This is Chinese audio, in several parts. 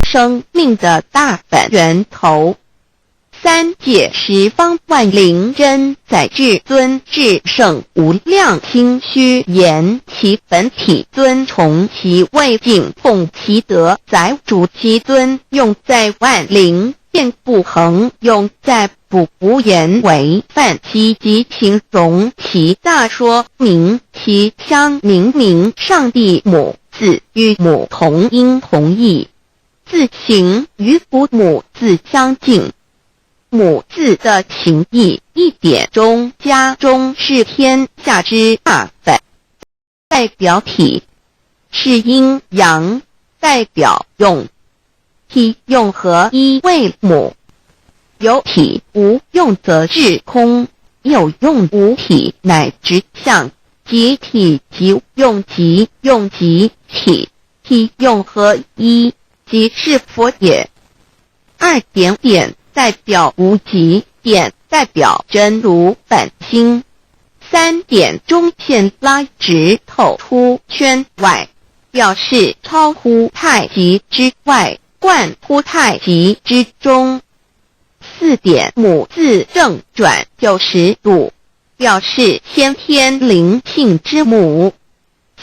生命的大本源头。三界十方万灵真在至尊至圣无量清虚言其本体尊崇其位敬奉其德载主其尊用在万灵遍不恒用在不无言为范其及形容其大说明其相明明上帝母字与母同音同义，字形与父母字相近。母字的情义一点中家中是天下之大本，代表体是阴阳，代表用，体用合一为母。有体无用则是空，有用无体乃直相，即体即用即用即体，体用合一即是佛也。二点点代表无极，点代表真如本心。三点中线拉直透出圈外，表示超乎太极之外，贯乎太极之中。四点母字正转90度，表示先天灵性之母。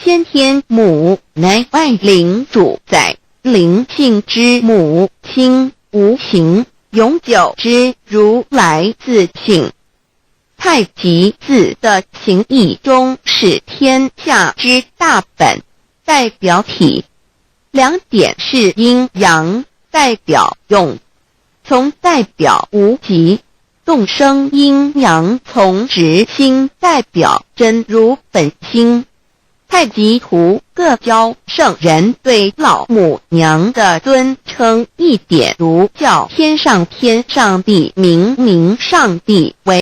先天母乃外灵主宰，灵性之母亲无形永久之如来自性。太极字的形义中是天下之大本，代表体。两点是阴阳，代表用。从代表无极，动生阴阳从直心代表真如本心。太极图各教圣人对老母娘的尊称一点如叫天上天上帝明明上帝为